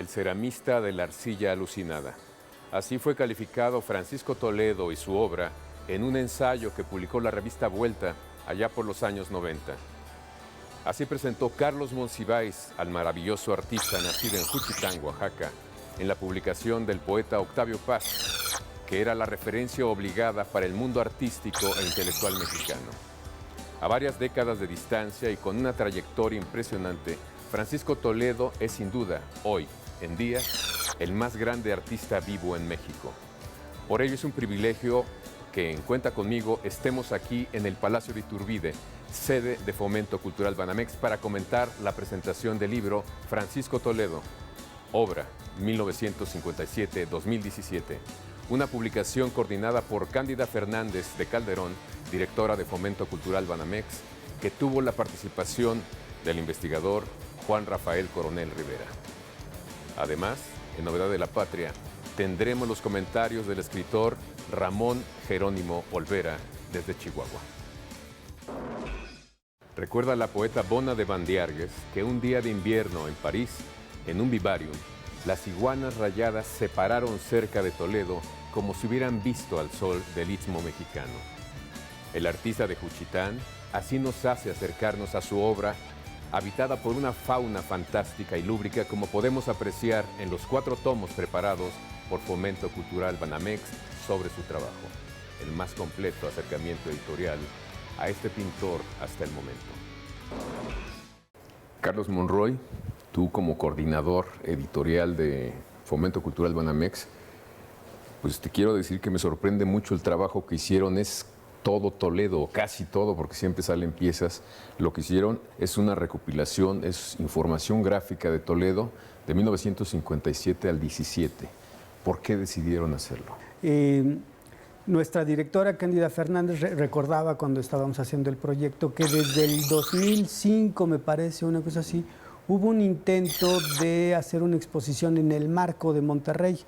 el ceramista de la arcilla alucinada. Así fue calificado Francisco Toledo y su obra en un ensayo que publicó la revista Vuelta allá por los años 90. Así presentó Carlos Monsiváis al maravilloso artista nacido en Juchitán, Oaxaca, en la publicación del poeta Octavio Paz, que era la referencia obligada para el mundo artístico e intelectual mexicano. A varias décadas de distancia y con una trayectoria impresionante, Francisco Toledo es sin duda, hoy en día, el más grande artista vivo en México. Por ello es un privilegio que en Cuenta Conmigo estemos aquí en el Palacio de Iturbide, sede de Fomento Cultural Banamex, para comentar la presentación del libro Francisco Toledo, obra 1957-2017, una publicación coordinada por Cándida Fernández de Calderón, directora de Fomento Cultural Banamex, que tuvo la participación del investigador Juan Rafael Coronel Rivera. Además, en Novedad de la Patria, tendremos los comentarios del escritor Ramón Jerónimo Olvera desde Chihuahua. Recuerda la poeta Bona de Bandiargues que un día de invierno en París, en un vivarium, las iguanas rayadas se pararon cerca de Toledo como si hubieran visto al sol del Istmo mexicano. El artista de Juchitán así nos hace acercarnos a su obra, habitada por una fauna fantástica y lúbrica, como podemos apreciar en los 4 tomos preparados por Fomento Cultural Banamex sobre su trabajo, el más completo acercamiento editorial a este pintor hasta el momento. Carlos Monroy, tú como coordinador editorial de Fomento Cultural Banamex, pues te quiero decir que me sorprende mucho el trabajo que hicieron. Es todo Toledo, o casi todo, porque siempre salen piezas. Lo que hicieron es una recopilación, es información gráfica de Toledo de 1957 al 17. ¿Por qué decidieron hacerlo? Nuestra directora Cándida Fernández recordaba cuando estábamos haciendo el proyecto que desde el 2005, me parece, una cosa así, hubo un intento de hacer una exposición en el Marco de Monterrey.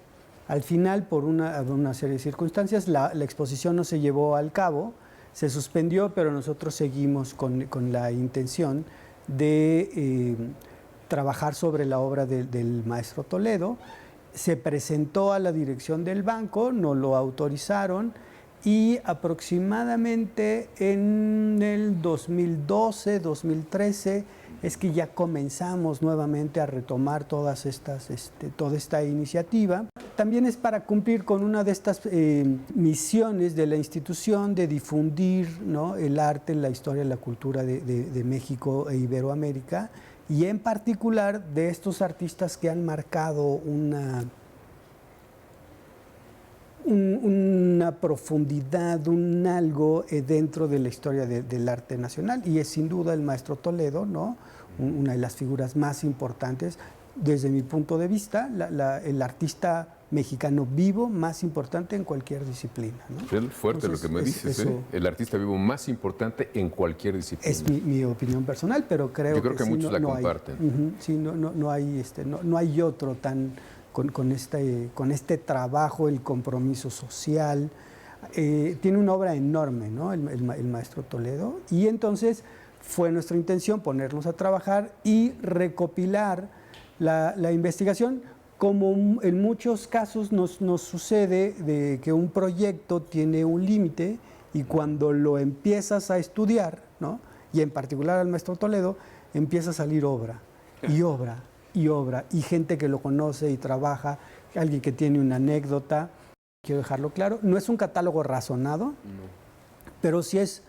Al final, por una serie de circunstancias, la exposición no se llevó al cabo, se suspendió, pero nosotros seguimos con la intención de trabajar sobre la obra del maestro Toledo. Se presentó a la dirección del banco, nos lo autorizaron y aproximadamente en el 2012, 2013, es que ya comenzamos nuevamente a retomar toda esta iniciativa. También es para cumplir con una de estas misiones de la institución de difundir, ¿no?, el arte, la historia, la cultura de México e Iberoamérica, y en particular de estos artistas que han marcado una profundidad, un algo dentro de la historia del arte nacional, y es sin duda el maestro Toledo, ¿no?, una de las figuras más importantes, desde mi punto de vista, el artista mexicano vivo más importante en cualquier disciplina, ¿no? Es fuerte. Entonces, lo que me dices, ¿eh? El artista vivo más importante en cualquier disciplina. Es mi opinión personal, pero creo que sí, muchos la comparten. Sí, no hay otro tan con este trabajo, el compromiso social. Tiene una obra enorme, ¿no?, el maestro Toledo, y entonces fue nuestra intención ponernos a trabajar y recopilar la investigación. Como en muchos casos nos sucede de que un proyecto tiene un límite y cuando lo empiezas a estudiar, ¿no?, y en particular al maestro Toledo, empieza a salir obra y obra y obra, y gente que lo conoce y trabaja, alguien que tiene una anécdota. Quiero dejarlo claro, no es un catálogo razonado, pero sí es,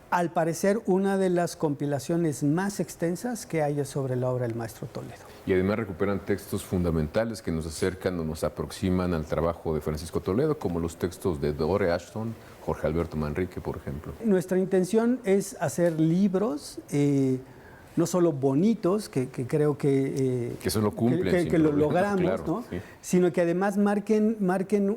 al parecer, una de las compilaciones más extensas que haya sobre la obra del maestro Toledo. Y además recuperan textos fundamentales que nos acercan o nos aproximan al trabajo de Francisco Toledo, como los textos de Dore Ashton, Jorge Alberto Manrique, por ejemplo. Nuestra intención es hacer libros, no solo bonitos, que creo que eso lo cumplen, que lo logramos, claro, ¿no?, sí, sino que además marquen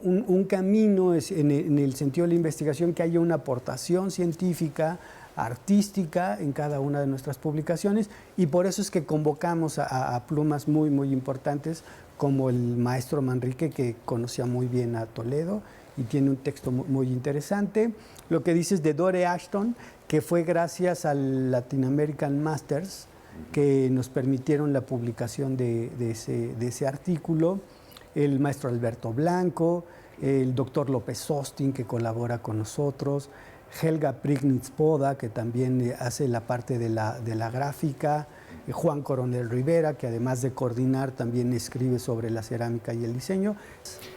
un camino en el sentido de la investigación, que haya una aportación científica, artística en cada una de nuestras publicaciones, y por eso es que convocamos a plumas muy, muy importantes como el maestro Manrique, que conocía muy bien a Toledo y tiene un texto muy interesante. Lo que dices de Dore Ashton, que fue gracias al Latin American Masters, que nos permitieron la publicación de ese artículo, el maestro Alberto Blanco, el doctor López Austin, que colabora con nosotros, Helga Prignitz-Poda, que también hace la parte de la gráfica, Juan Coronel Rivera, que además de coordinar también escribe sobre la cerámica y el diseño.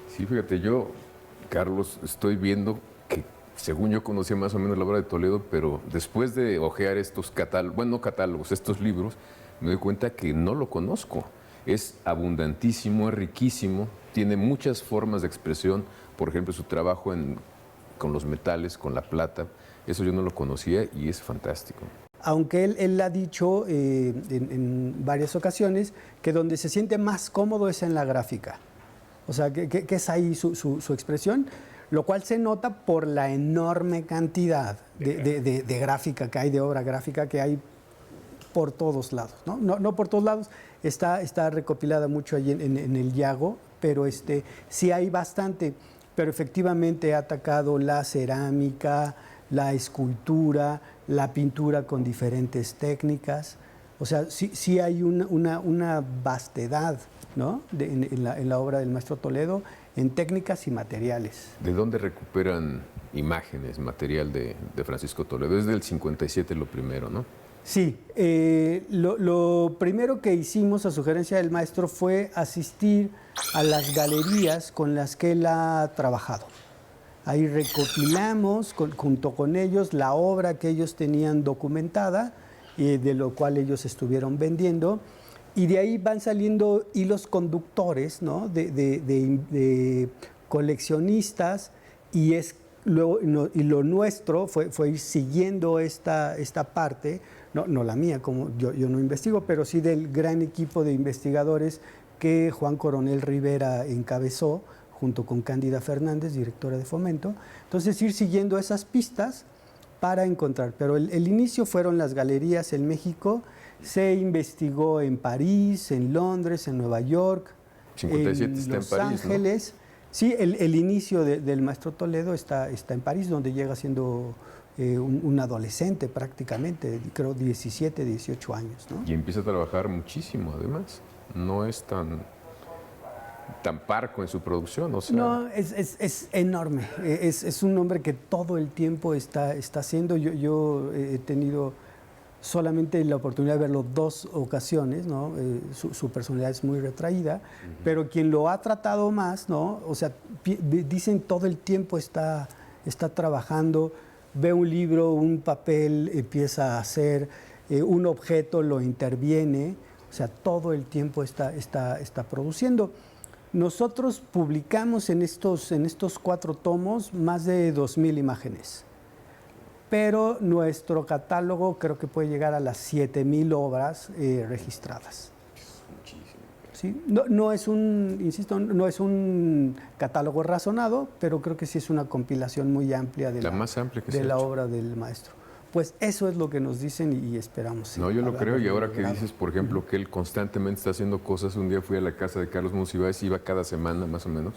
Sí, fíjate, yo, Carlos, estoy viendo que según yo conocía más o menos la obra de Toledo, pero después de hojear estos catálogos, bueno, no catálogos, estos libros, me doy cuenta que no lo conozco. Es abundantísimo, es riquísimo, tiene muchas formas de expresión, por ejemplo, su trabajo con los metales, con la plata, eso yo no lo conocía y es fantástico. Aunque él ha dicho en varias ocasiones que donde se siente más cómodo es en la gráfica. O sea, que es ahí su expresión, lo cual se nota por la enorme cantidad de gráfica que hay, de obra gráfica que hay por todos lados, ¿no? No por todos lados, está recopilada mucho allí en el Yago, pero sí hay bastante, pero efectivamente ha atacado la cerámica, la escultura, la pintura con diferentes técnicas. O sea, sí hay una vastedad, ¿no? en la obra del maestro Toledo, en técnicas y materiales. ¿De dónde recuperan imágenes, material de Francisco Toledo? Es del 57 lo primero, ¿no? Sí, lo primero que hicimos a sugerencia del maestro fue asistir a las galerías con las que él ha trabajado. Ahí recopilamos junto con ellos la obra que ellos tenían documentada, de lo cual ellos estuvieron vendiendo, y de ahí van saliendo hilos conductores, ¿no? de coleccionistas, y lo nuestro fue ir siguiendo esta parte, no la mía, como yo no investigo, pero sí del gran equipo de investigadores que Juan Coronel Rivera encabezó, junto con Cándida Fernández, directora de Fomento. Entonces, ir siguiendo esas pistas para encontrar. Pero el inicio fueron las galerías en México, se investigó en París, en Londres, en Nueva York, 57 está Los en París, Ángeles. ¿No? Sí, el inicio del maestro Toledo está en París, donde llega siendo un adolescente prácticamente, creo 17, 18 años, ¿no? Y empieza a trabajar muchísimo, además. No es tan parco en su producción, o sea. No, es enorme. Es un hombre que todo el tiempo está haciendo. Yo he tenido solamente la oportunidad de verlo 2 ocasiones, ¿no? Su personalidad es muy retraída, pero quien lo ha tratado más, ¿no? O sea, dicen todo el tiempo está trabajando, ve un libro, un papel, empieza a hacer, un objeto lo interviene, o sea, todo el tiempo está produciendo. Nosotros publicamos en estos 4 tomos más de 2,000 imágenes, pero nuestro catálogo creo que puede llegar a las 7,000 obras registradas. ¿Sí? No es insisto, no es un catálogo razonado, pero creo que sí es una compilación muy amplia de la obra del maestro. Pues eso es lo que nos dicen y esperamos. No, yo lo creo, y ahora que dices, por ejemplo, que él constantemente está haciendo cosas, un día fui a la casa de Carlos Monsiváis, iba cada semana más o menos,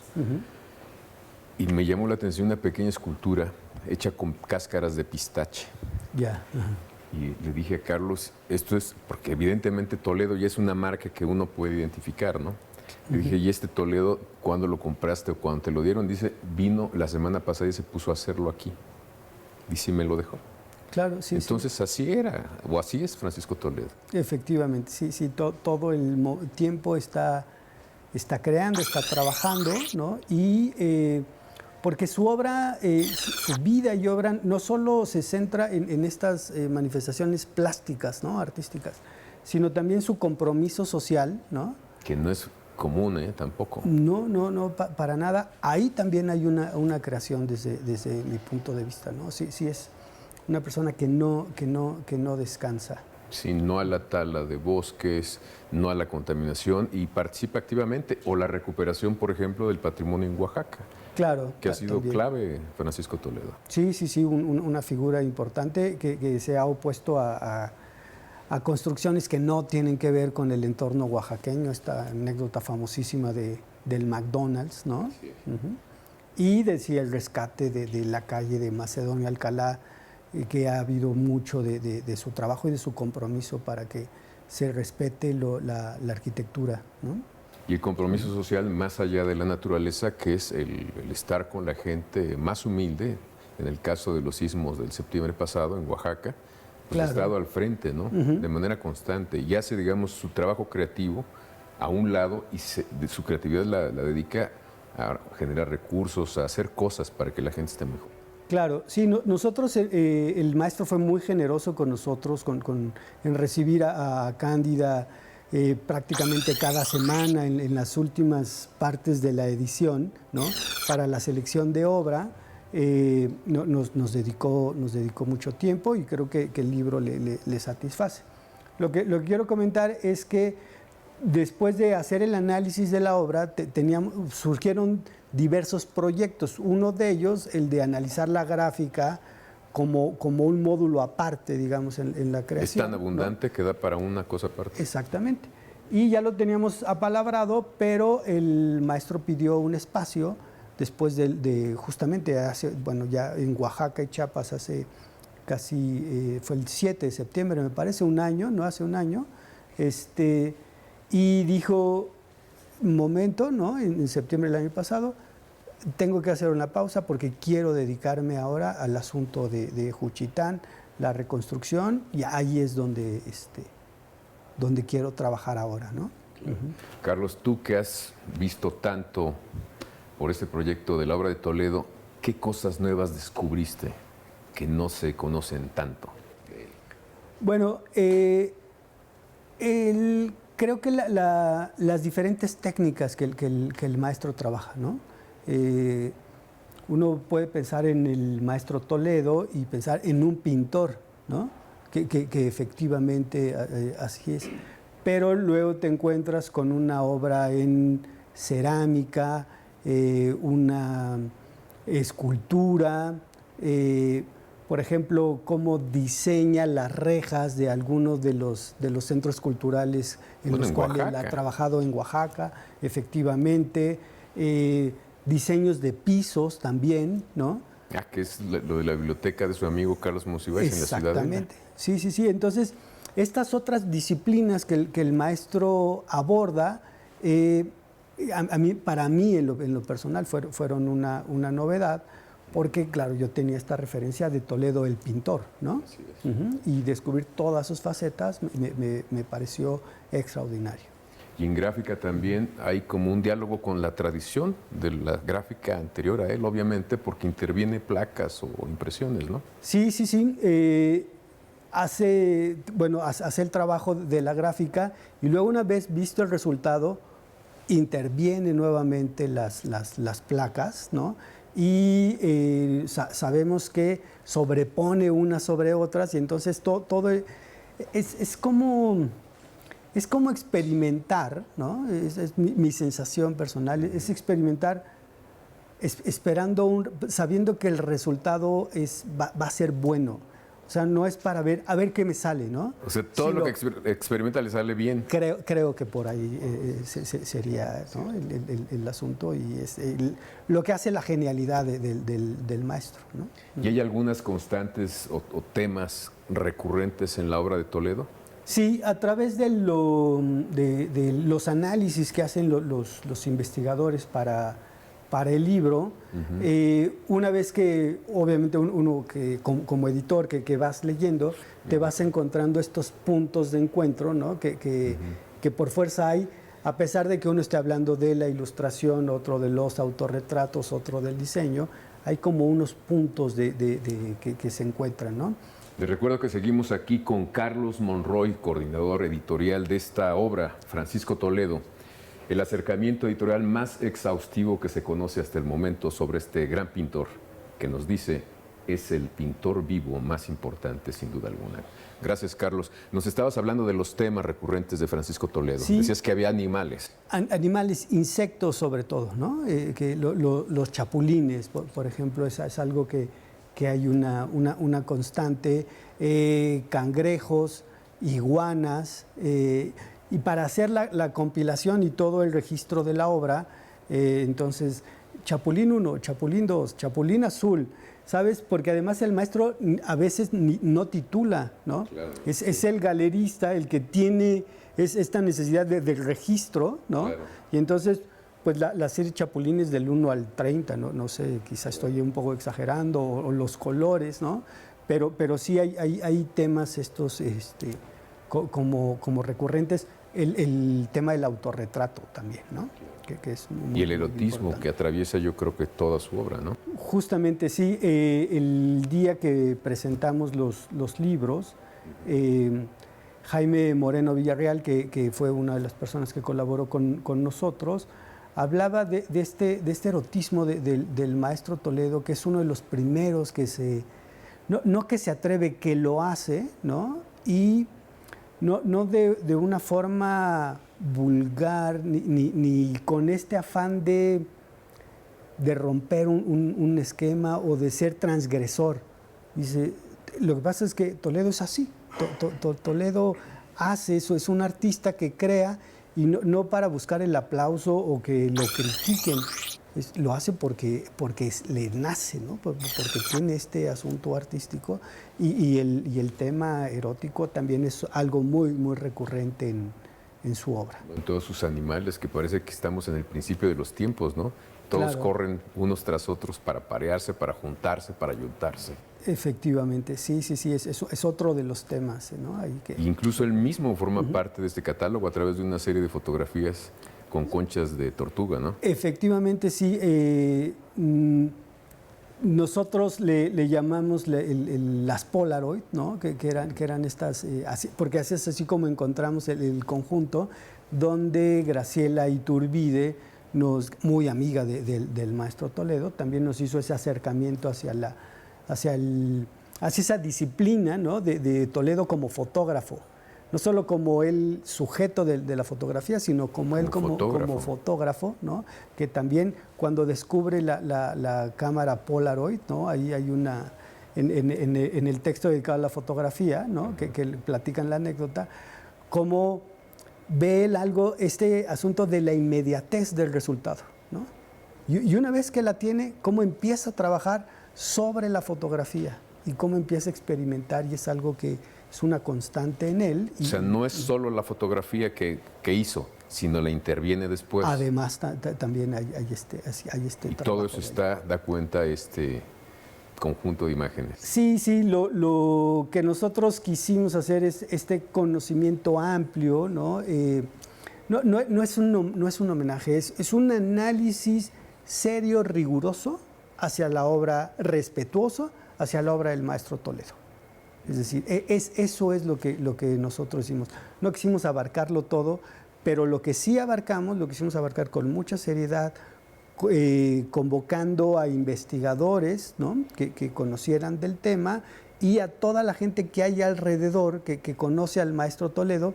y me llamó la atención una pequeña escultura hecha con cáscaras de pistache. Ya. Y le dije a Carlos, esto es, porque evidentemente Toledo ya es una marca que uno puede identificar, ¿no? Le dije, ¿y este Toledo, cuándo lo compraste o cuándo te lo dieron? Dice, vino la semana pasada y se puso a hacerlo aquí. Y sí me lo dejó. Claro, sí. Entonces sí. Así era, o así es Francisco Toledo. Efectivamente, sí, todo el tiempo está creando, está trabajando, ¿no? Y porque su obra, su vida y obra no solo se centra en estas manifestaciones plásticas, ¿no? Artísticas, sino también su compromiso social, ¿no? Que no es común, tampoco. No, para nada. Ahí también hay una creación desde mi punto de vista, ¿no? Sí es una persona que no descansa. Sí, no a la tala de bosques, no a la contaminación, y participa activamente, o la recuperación, por ejemplo, del patrimonio en Oaxaca. Claro. Que ha sido también clave Francisco Toledo. Sí, una figura importante que se ha opuesto a construcciones que no tienen que ver con el entorno oaxaqueño, esta anécdota famosísima del McDonald's, ¿no? Sí. Y decía el rescate de la calle de Macedonio Alcalá, que ha habido mucho de su trabajo y de su compromiso para que se respete la arquitectura, ¿no? Y el compromiso social más allá de la naturaleza, que es el estar con la gente más humilde, en el caso de los sismos del septiembre pasado en Oaxaca, pues Claro. ha estado al frente, ¿no? De manera constante, y hace, digamos, su trabajo creativo a un lado y de su creatividad la dedica a generar recursos, a hacer cosas para que la gente esté mejor. Claro, sí, nosotros, el maestro fue muy generoso con nosotros en recibir a Cándida prácticamente cada semana en las últimas partes de la edición, ¿no? Para la selección de obra. Nos dedicó mucho tiempo y creo que el libro le satisface. Lo que quiero comentar es que después de hacer el análisis de la obra, surgieron diversos proyectos. Uno de ellos, el de analizar la gráfica como un módulo aparte, digamos, en la creación. Es tan abundante, ¿no?, que da para una cosa aparte. Exactamente. Y ya lo teníamos apalabrado, pero el maestro pidió un espacio después justamente ya en Oaxaca y Chiapas hace casi, fue el 7 de septiembre, me parece, un año, no hace un año, y dijo, un momento, ¿no? En septiembre del año pasado, tengo que hacer una pausa porque quiero dedicarme ahora al asunto de Juchitán, la reconstrucción, y ahí es donde quiero trabajar ahora, ¿no? Carlos, tú que has visto tanto por este proyecto de la obra de Toledo, ¿qué cosas nuevas descubriste que no se conocen tanto? Bueno, creo que las diferentes técnicas que el maestro trabaja, ¿no? Uno puede pensar en el maestro Toledo y pensar en un pintor, ¿no? Que efectivamente así es. Pero luego te encuentras con una obra en cerámica, una escultura, por ejemplo, cómo diseña las rejas de algunos de los centros culturales en los cuales ha trabajado en Oaxaca, efectivamente, diseños de pisos también, ¿no? Que es lo de la biblioteca de su amigo Carlos Monsiváis en la ciudad. Exactamente, sí. Entonces, estas otras disciplinas que el maestro aborda, para mí en lo personal fueron una novedad, porque claro, yo tenía esta referencia de Toledo el pintor, ¿no? Así es. Y descubrir todas sus facetas me pareció extraordinario. Y en gráfica también hay como un diálogo con la tradición de la gráfica anterior a él, obviamente, porque interviene placas o impresiones, ¿no? Sí. Hace el trabajo de la gráfica y luego, una vez visto el resultado, interviene nuevamente las placas, ¿no? Y sabemos que sobrepone unas sobre otras, y entonces todo es como experimentar, ¿no? Es mi sensación personal, es experimentar sabiendo que el resultado va a ser bueno. O sea, no es para ver qué me sale, ¿no? O sea, todo lo que experimenta le sale bien. Creo que por ahí sería, ¿no?, el asunto, y es lo que hace la genialidad del maestro, ¿no? ¿Y hay algunas constantes o temas recurrentes en la obra de Toledo? Sí, a través de los análisis que hacen los investigadores para el libro, una vez que, obviamente, uno que como editor que vas leyendo, te vas encontrando estos puntos de encuentro, ¿no? que por fuerza hay, a pesar de que uno esté hablando de la ilustración, otro de los autorretratos, otro del diseño, hay como unos puntos que se encuentran, ¿no? Les recuerdo que seguimos aquí con Carlos Monroy, coordinador editorial de esta obra, Francisco Toledo, el acercamiento editorial más exhaustivo que se conoce hasta el momento sobre este gran pintor, que nos dice es el pintor vivo más importante, sin duda alguna. Gracias, Carlos. Nos estabas hablando de los temas recurrentes de Francisco Toledo. Sí. Decías que había animales. Animales, insectos sobre todo, ¿no? Que los chapulines, por ejemplo, es algo que hay una constante. Cangrejos, iguanas. Y para hacer la compilación y todo el registro de la obra, entonces, Chapulín 1, Chapulín 2, Chapulín azul, ¿sabes? Porque además el maestro a veces no titula, ¿no? Claro, es el galerista el que tiene esta necesidad de registro, ¿no? Claro. Y entonces, pues la serie Chapulín es del 1 al 30, no sé, quizás estoy un poco exagerando, o los colores, ¿no? Pero sí hay temas estos como recurrentes. El tema del autorretrato también, ¿no? Que es y el erotismo que atraviesa, yo creo que toda su obra, ¿no? Justamente sí. El día que presentamos los libros, Jaime Moreno Villarreal, que fue una de las personas que colaboró con nosotros, hablaba de este erotismo del maestro Toledo, que es uno de los primeros que no que se atreve, que lo hace, ¿no? Y no de una forma vulgar, ni con este afán de romper un esquema o de ser transgresor. Dice, lo que pasa es que Toledo es así. Toledo hace eso, es un artista que crea, y no para buscar el aplauso o que lo critiquen. Lo hace porque le nace, ¿no? Porque tiene este asunto artístico, y el tema erótico también es algo muy, muy recurrente en su obra. En todos sus animales, que parece que estamos en el principio de los tiempos, ¿no? Todos Claro. corren unos tras otros para parearse, para juntarse, para ayuntarse. Efectivamente, sí, es otro de los temas, ¿no? Incluso él mismo forma parte de este catálogo a través de una serie de fotografías con conchas de tortuga, ¿no? Efectivamente, sí. Nosotros le llamamos las Polaroid, ¿no? Que eran estas, porque así es así como encontramos el conjunto, donde Graciela Iturbide, muy amiga del maestro Toledo, también nos hizo ese acercamiento hacia esa disciplina, ¿no? de Toledo como fotógrafo. No solo como el sujeto de la fotografía, sino como él como fotógrafo, ¿no? Que también cuando descubre la cámara Polaroid, ¿no? Ahí hay una, en el texto dedicado a la fotografía, ¿no? que platican la anécdota, cómo ve él este asunto de la inmediatez del resultado, ¿no? Y una vez que la tiene, cómo empieza a trabajar sobre la fotografía y cómo empieza a experimentar, y es algo que es una constante en él. O sea, no es solo la fotografía que hizo, sino la interviene después. Además, también hay este y trabajo. todo eso da cuenta este conjunto de imágenes. Sí, lo que nosotros quisimos hacer es este conocimiento amplio, ¿no? No es un homenaje, es un análisis serio, riguroso, hacia la obra, respetuoso hacia la obra del maestro Toledo. Es decir, eso es lo que nosotros hicimos. No quisimos abarcarlo todo, pero lo que sí abarcamos, lo quisimos abarcar con mucha seriedad, convocando a investigadores, ¿no? que conocieran del tema, y a toda la gente que hay alrededor, que conoce al maestro Toledo,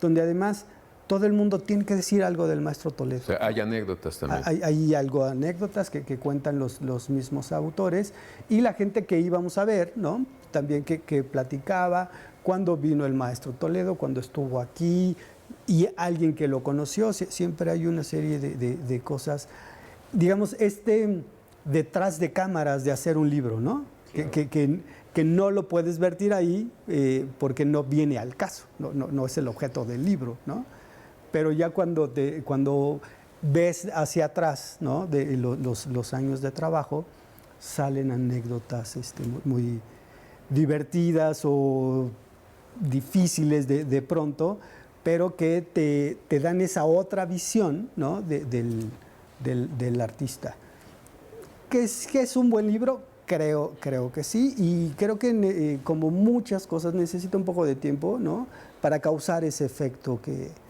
donde además todo el mundo tiene que decir algo del maestro Toledo. O sea, hay anécdotas también. Hay anécdotas que cuentan los mismos autores, y la gente que íbamos a ver, ¿no? También que platicaba cuando vino el maestro Toledo, cuando estuvo aquí, y alguien que lo conoció. Siempre hay una serie de cosas, digamos, detrás de cámaras de hacer un libro, ¿no? Claro. Que no lo puedes vertir ahí porque no viene al caso, no es el objeto del libro, ¿no? Pero ya cuando ves hacia atrás, ¿no? de los años de trabajo, salen anécdotas muy divertidas o difíciles de pronto, pero que te dan esa otra visión, ¿no? del artista. ¿Que es un buen libro? Creo que sí, y creo que como muchas cosas necesita un poco de tiempo, ¿no? Para causar ese efecto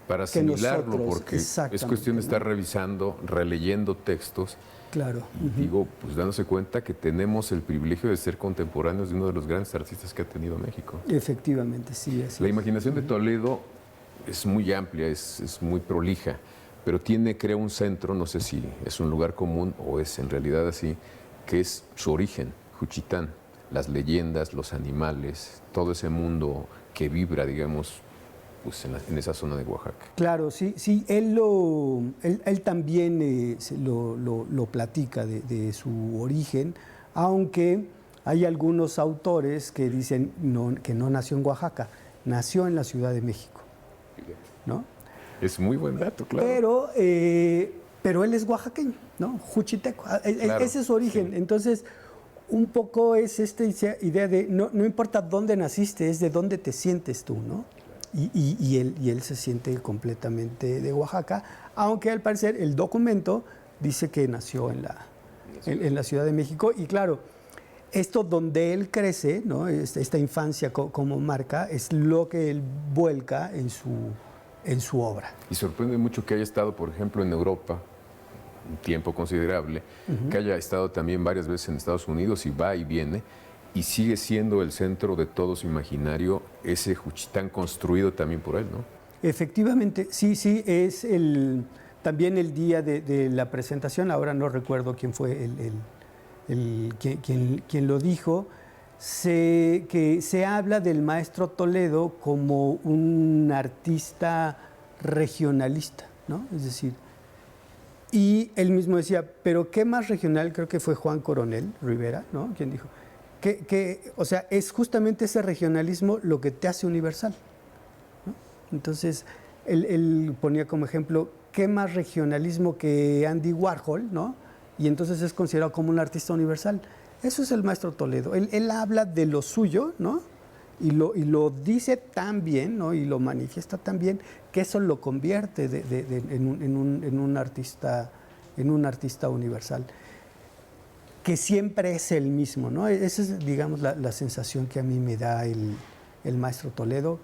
para asimilarlo, nosotros, porque es cuestión de estar revisando, releyendo textos. Claro. Y digo, pues dándose cuenta que tenemos el privilegio de ser contemporáneos de uno de los grandes artistas que ha tenido México. Efectivamente, sí. Así la imaginación de Toledo es muy amplia, es muy prolija, pero creo, un centro, no sé si es un lugar común o es en realidad así, que es su origen, Juchitán, las leyendas, los animales, todo ese mundo que vibra, digamos, pues en esa zona de Oaxaca. Claro, sí, él también lo platica de su origen, aunque Hay algunos autores que dicen que no nació en Oaxaca, nació en la Ciudad de México, ¿no? Es muy buen dato, claro. Pero él es oaxaqueño, ¿no? Juchiteco, Claro, ese es su origen. sí. Entonces, un poco es esta idea de no importa dónde naciste, es de dónde te sientes tú, ¿no? Y él se siente completamente de Oaxaca, aunque al parecer el documento dice que nació en la Ciudad de México. Y claro, esto donde él crece, ¿no? Esta infancia como marca, es lo que él vuelca en su obra. Y sorprende mucho que haya estado, por ejemplo, en Europa un tiempo considerable, que haya estado también varias veces en Estados Unidos y va y viene, y sigue siendo el centro de todo su imaginario, ese Juchitán construido también por él, ¿no? Efectivamente, sí, es también el día de la presentación, ahora no recuerdo quién fue quien lo dijo, que se habla del maestro Toledo como un artista regionalista, ¿no? Es decir, y él mismo decía, pero ¿qué más regional? Creo que fue Juan Coronel Rivera, ¿no? Quien dijo, o sea, es justamente ese regionalismo lo que te hace universal, ¿no? Entonces, él ponía como ejemplo, ¿qué más regionalismo que Andy Warhol, ¿no? Y entonces es considerado como un artista universal. Eso es el maestro Toledo. Él habla de lo suyo, ¿no? Y lo dice tan bien, ¿no? Y lo manifiesta tan bien que eso lo convierte en un artista universal, que siempre es el mismo, ¿no? Esa es, digamos, la sensación que a mí me da el maestro Toledo.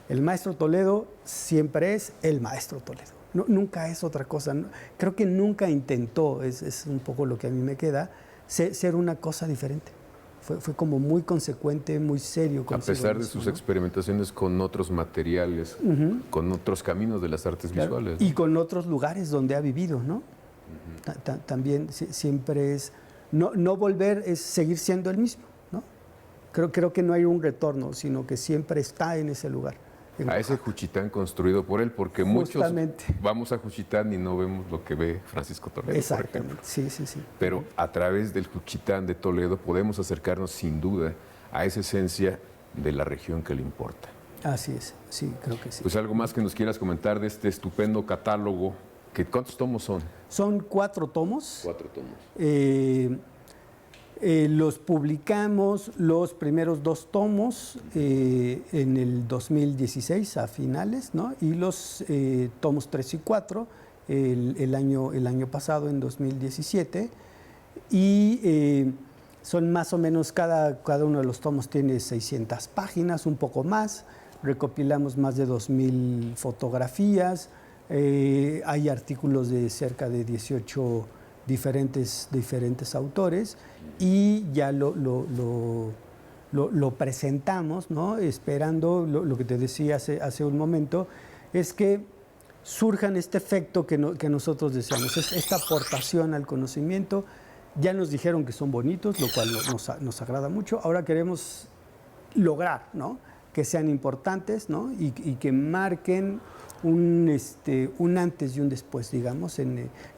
El maestro Toledo siempre es el maestro Toledo. No, nunca es otra cosa. Creo que nunca intentó, es un poco lo que a mí me queda, ser una cosa diferente. Fue como muy consecuente, muy serio. A pesar de sus experimentaciones con otros materiales, con otros caminos de las artes visuales. Y con otros lugares donde ha vivido, ¿no? También siempre es, no volver, es seguir siendo el mismo, ¿no? Creo que no hay un retorno, sino que siempre está en ese lugar. A ese Juchitán construido por él, porque justamente muchos vamos a Juchitán y no vemos lo que ve Francisco Toledo, exactamente, por ejemplo. Sí. Pero a través del Juchitán de Toledo podemos acercarnos sin duda a esa esencia de la región que le importa. Así es, sí, creo que sí. Pues algo más que nos quieras comentar de este estupendo catálogo. ¿Cuántos tomos son? Son 4 tomos. 4 tomos. Los publicamos los primeros 2 tomos en el 2016 a finales, ¿no? Y los tomos 3 y 4 el año pasado, en 2017. Y son más o menos, cada uno de los tomos tiene 600 páginas, un poco más. Recopilamos más de 2,000 fotografías. Hay artículos de cerca de 18 diferentes autores, y ya lo presentamos, ¿no? Esperando, lo que te decía hace un momento, es que surjan este efecto que nosotros deseamos, esta aportación al conocimiento. Ya nos dijeron que son bonitos, lo cual nos agrada mucho. Ahora queremos lograr, ¿no?, que sean importantes, ¿no?, y que marquen un antes y un después, digamos,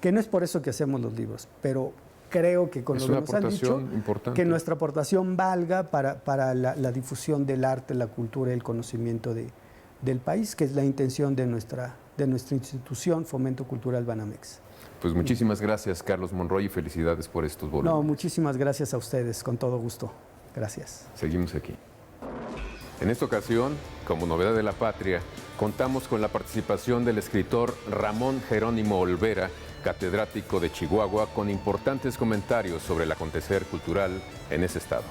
que no es por eso que hacemos los libros, pero creo que con lo que nos han dicho, importante, que nuestra aportación valga para la difusión del arte, la cultura y el conocimiento del país, que es la intención de nuestra institución Fomento Cultural Banamex. Pues muchísimas gracias, Carlos Monroy, y felicidades por estos volúmenes. No, muchísimas gracias a ustedes, con todo gusto. Gracias. Seguimos aquí. En esta ocasión, como novedad de la patria, contamos con la participación del escritor Ramón Jerónimo Olvera, catedrático de Chihuahua, con importantes comentarios sobre el acontecer cultural en ese estado.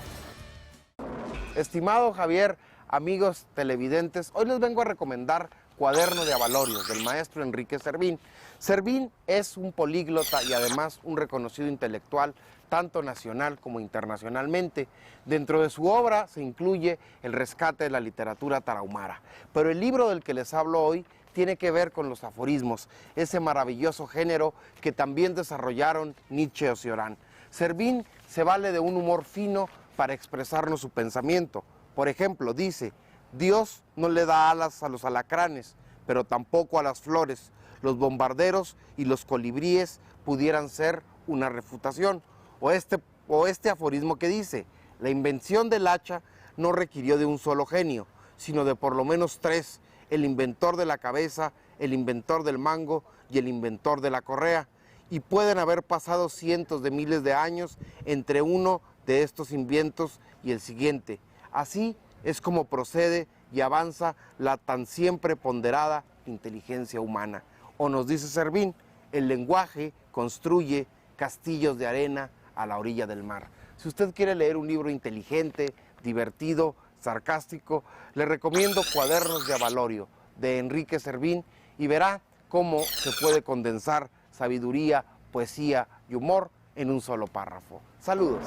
Estimado Javier, amigos televidentes, hoy les vengo a recomendar Cuaderno de Avalorios, del maestro Enrique Servín. Servín es un políglota y además un reconocido intelectual, tanto nacional como internacionalmente. Dentro de su obra se incluye el rescate de la literatura tarahumara. Pero el libro del que les hablo hoy tiene que ver con los aforismos, ese maravilloso género que también desarrollaron Nietzsche o Cioran. Servín se vale de un humor fino para expresarnos su pensamiento. Por ejemplo, dice: Dios no le da alas a los alacranes, pero tampoco a las flores. Los bombarderos y los colibríes pudieran ser una refutación. O este aforismo que dice: La invención del hacha no requirió de un solo genio, sino de por lo menos tres: el inventor de la cabeza, el inventor del mango y el inventor de la correa. Y pueden haber pasado cientos de miles de años entre uno de estos inventos y el siguiente. Así es como procede y avanza la tan siempre ponderada inteligencia humana. O nos dice Servín, el lenguaje construye castillos de arena a la orilla del mar. Si usted quiere leer un libro inteligente, divertido, sarcástico, le recomiendo Cuadernos de Avalorio, de Enrique Servín, y verá cómo se puede condensar sabiduría, poesía y humor en un solo párrafo. Saludos.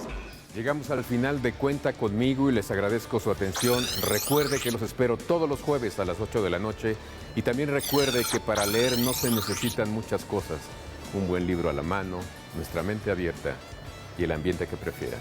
Llegamos al final de Cuenta Conmigo y les agradezco su atención. Recuerde que los espero todos los jueves a las 8 de la noche y también recuerde que para leer no se necesitan muchas cosas. Un buen libro a la mano, nuestra mente abierta y el ambiente que prefiera.